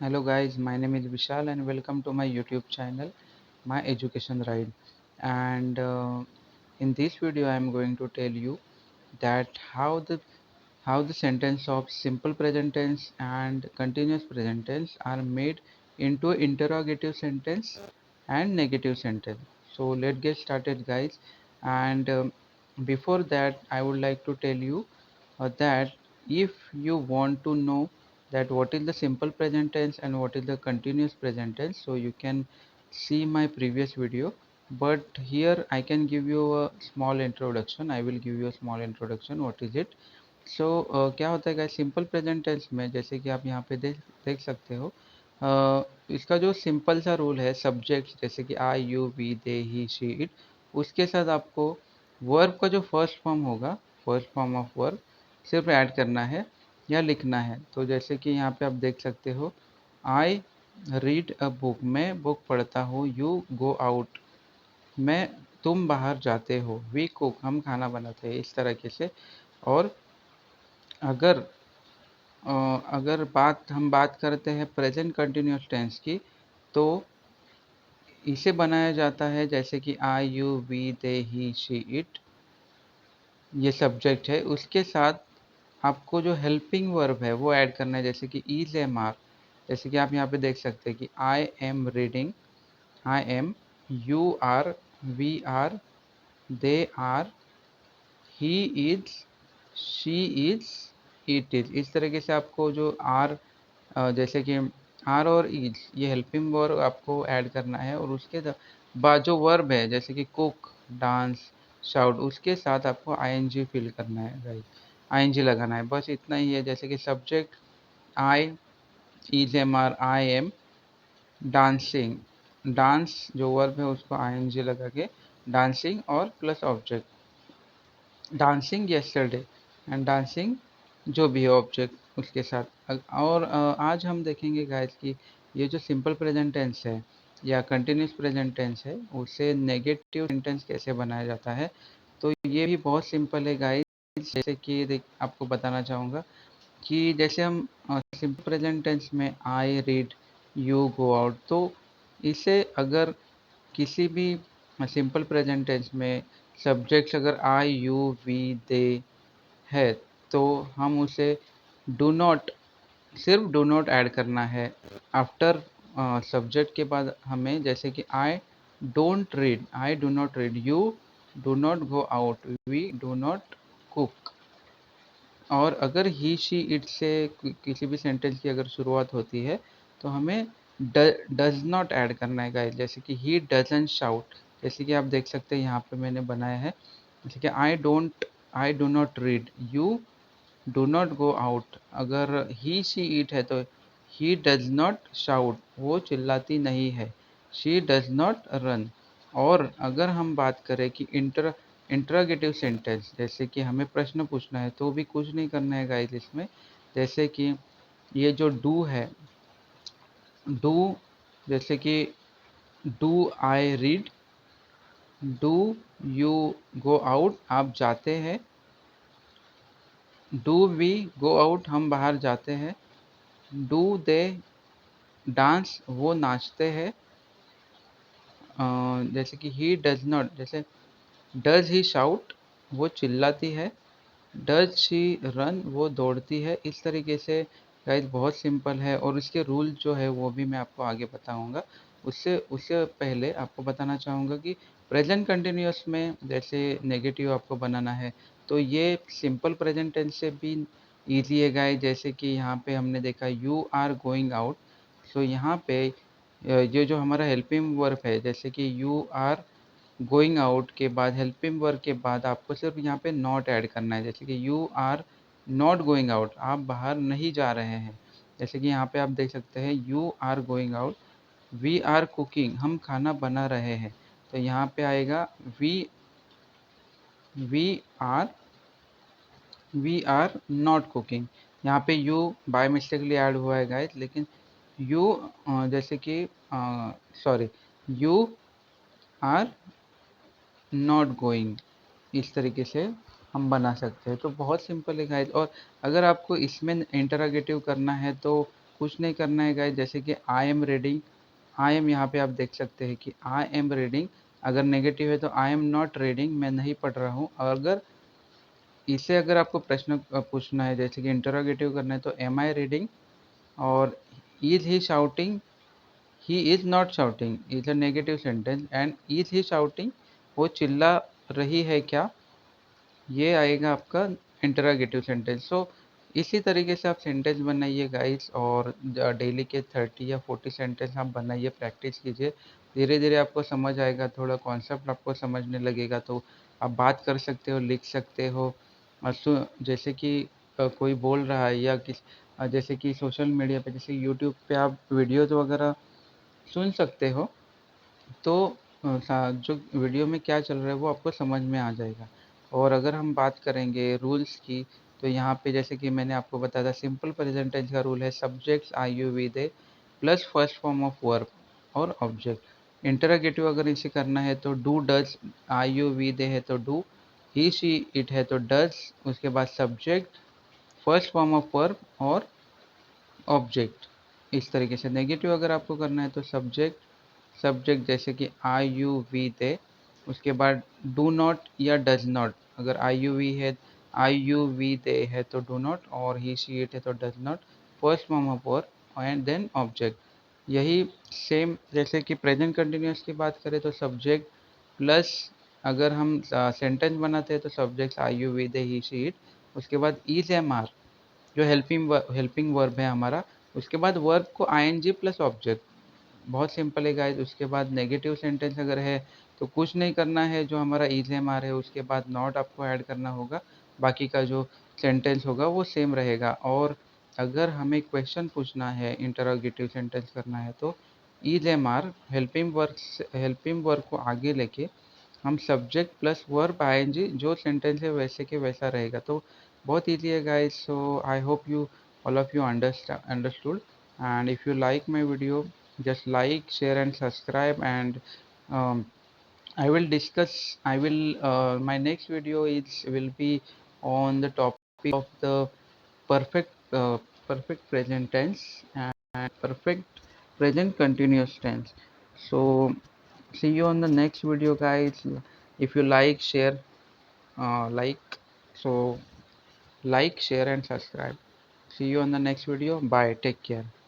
Hello guys, my name is Vishal and welcome to my YouTube channel, My Education Ride. And in this video, I am going to tell you that how the sentence of simple present tense and continuous present tense are made into interrogative sentence and negative sentence. So let's get started, guys. And before that, I would like to tell you that if you want to know that what is the simple present tense and what is the continuous present tense, so you can see my previous video, but here I can give you a small introduction. I will give you a small introduction what is it. सो क्या होता है guys simple present tense में, जैसे कि आप यहाँ पे देख सकते हो। इसका जो सिंपल सा रूल है, सब्जेक्ट जैसे कि I you we they he she it, उसके साथ आपको वर्ब का जो फर्स्ट फॉर्म होगा, फर्स्ट फॉर्म ऑफ वर्ब सिर्फ ऐड करना है या लिखना है। तो जैसे कि यहाँ पे आप देख सकते हो, आई रीड अ बुक, मैं बुक पढ़ता हूँ। यू गो आउट, मैं तुम बाहर जाते हो। वी कुक, हम खाना बनाते हैं, इस तरीके से। और अगर हम बात करते हैं प्रेजेंट कंटिन्यूस टेंस की, तो इसे बनाया जाता है जैसे कि I you we they he she it, ये सब्जेक्ट है, उसके साथ आपको जो हेल्पिंग वर्ब है वो ऐड करना है, जैसे कि इज एम आर। जैसे कि आप यहाँ पे देख सकते हैं कि I am reading, I am, you are, we are, they are, he is, she is, it is. इस तरीके से आपको जो आर, जैसे कि आर और इज, ये हेल्पिंग वर्ब आपको ऐड करना है। और उसके बाद जो वर्ब है जैसे कि कुक, डांस, शाउट, उसके साथ आपको आईएनजी फिल करना है गाइस, आईएनजी लगाना है, बस इतना ही है। जैसे कि subject I, is am are, I am dancing, dance जो वर्ब है उसको आईएनजी लगा के डांसिंग और plus object, dancing yesterday and dancing जो भी है ऑब्जेक्ट उसके साथ। और आज हम देखेंगे गाइस कि ये जो सिंपल प्रेजेंट टेंस है या कंटिन्यूस प्रेजेंट टेंस है, उसे नेगेटिव सेंटेंस कैसे बनाया जाता है। तो ये भी बहुत सिंपल है गाइस। जैसे कि आपको बताना चाहूँगा कि जैसे हम सिंपल प्रेजेंट टेंस में I read, you go out, तो इसे अगर किसी भी सिंपल प्रेजेंट टेंस में सब्जेक्ट्स अगर आई यू वी दे है, तो हम उसे डू नॉट, सिर्फ डू नॉट ऐड करना है आफ्टर सब्जेक्ट के बाद हमें। जैसे कि I don't read, I do not read, you do not go out, we do not cook. और अगर ही शी इट से किसी भी सेंटेंस की अगर शुरुआत होती है, तो हमें डज नॉट ऐड करना है गाइस। जैसे कि ही डजंट शाउट, जैसे कि आप देख सकते हैं यहाँ पे मैंने बनाया है, जैसे कि आई do not read, you do not go out. अगर ही शी इट है तो ही डज नॉट शाउट, वो चिल्लाती नहीं है। She does not run. और अगर हम बात करें कि इंटरोगेटिव सेंटेंस, जैसे कि हमें प्रश्न पूछना है, तो भी कुछ नहीं करना है गाइस इसमें। जैसे कि ये जो डू है, डू, जैसे कि do I read, do you go out, आप जाते हैं। डू वी गो आउट, हम बाहर जाते हैं। डू दे डांस, वो नाचते हैं। जैसे कि ही डज नॉट, जैसे डज ही शाउट, वो चिल्लाती है। डज शी रन, वो दौड़ती है। इस तरीके से गाइस बहुत सिंपल है, और इसके रूल जो है वो भी मैं आपको आगे बताऊंगा। उससे उससे पहले आपको बताना चाहूँगा कि प्रेजेंट कंटिन्यूअस में जैसे नेगेटिव आपको बनाना है, तो ये सिंपल प्रेजेंट टेंस से भी ईजी है गाइस। जैसे कि यहाँ पे हमने देखा यू आर गोइंग आउट, सो यहाँ पे ये जो हमारा हेल्पिंग वर्ब है, जैसे कि यू आर गोइंग आउट के बाद हेल्पिंग वर्ब के बाद आपको सिर्फ यहाँ पे नॉट ऐड करना है। जैसे कि you are not going out, आप बाहर नहीं जा रहे हैं। जैसे कि यहाँ पे आप देख सकते हैं you are going out, we are cooking, हम खाना बना रहे हैं। तो यहाँ पे आएगा we we are we are not cooking. यहाँ पे यू बाय मिस्टेकली ऐड हुआ है गाइस, लेकिन यू जैसे कि sorry, you are not going, इस तरीके से हम बना सकते हैं। तो बहुत सिंपल है गाइस। और अगर आपको इसमें इंटरोगेटिव करना है, तो कुछ नहीं करना है गाइस, जैसे कि I am reading, I M यहाँ पे आप देख सकते हैं कि आई एम रीडिंग, अगर नेगेटिव है तो आई एम नॉट रीडिंग, मैं नहीं पढ़ रहा हूँ। और अगर इसे अगर आपको प्रश्न पूछना है, जैसे कि इंटरोगेटिव करना है, तो एम आई रीडिंग, और is he shouting, he is not shouting is a negative sentence, and is he shouting, वो चिल्ला रही है क्या, ये आएगा आपका इंटरोगेटिव सेंटेंस। सो इसी तरीके से आप सेंटेंस बनाइए गाइस, और डेली के 30 या 40 सेंटेंस आप बनाइए, प्रैक्टिस कीजिए। धीरे धीरे आपको समझ आएगा, थोड़ा कॉन्सेप्ट आपको समझने लगेगा, तो आप बात कर सकते हो, लिख सकते हो। जैसे कि कोई बोल रहा है, या जैसे कि सोशल मीडिया पे, जैसे यूट्यूब पे आप वीडियोज़ वगैरह सुन सकते हो, तो जो वीडियो में क्या चल रहा है वो आपको समझ में आ जाएगा। और अगर हम बात करेंगे रूल्स की, तो यहाँ पे जैसे कि मैंने आपको बताया था, सिंपल प्रेजेंट टेंस का रूल है subjects I you we they plus first form of verb और ऑब्जेक्ट। इंटरोगेटिव अगर इसे करना है तो do does, I you we they है तो डू, ही शी इट है तो डज, उसके बाद subject, first form of verb और ऑब्जेक्ट। इस तरीके से नेगेटिव अगर आपको करना है तो सब्जेक्ट, सब्जेक्ट जैसे कि आई यू वी दे, उसके बाद डू नॉट या डज नॉट, अगर आई यू वी है, आई यू वी दे है तो डू नॉट, और ही शी इट है तो does not, first form of verb and then object. यही सेम जैसे कि प्रेजेंट कंटिन्यूअस की बात करें तो सब्जेक्ट प्लस, अगर हम सेंटेंस बनाते हैं तो subject I you we they he she it, उसके बाद इज एम आर जो हेल्पिंग वर्ब है हमारा, उसके बाद वर्ब को आईएनजी प्लस ऑब्जेक्ट। बहुत सिंपल है गाइस। उसके बाद नेगेटिव सेंटेंस अगर है तो कुछ नहीं करना है, जो हमारा इज एम आर है उसके बाद नॉट आपको ऐड करना होगा, बाकी का जो सेंटेंस होगा वो सेम रहेगा। और अगर हमें क्वेश्चन पूछना है, इंटरोगेटिव सेंटेंस करना है, तो is am are helping verb को आगे लेके हम सब्जेक्ट प्लस वर्ब आएंगे, जो सेंटेंस है वैसे के वैसा रहेगा। तो बहुत ईजी है guys. So I hope you all of you understood, and if you like my video, just like, share and subscribe, and um, I will my next video is will be on the topic of the perfect perfect present tense and perfect present continuous tense. So see you on the next video guys. If you like, share, like, so like, share and subscribe. See you on the next video. Bye, take care.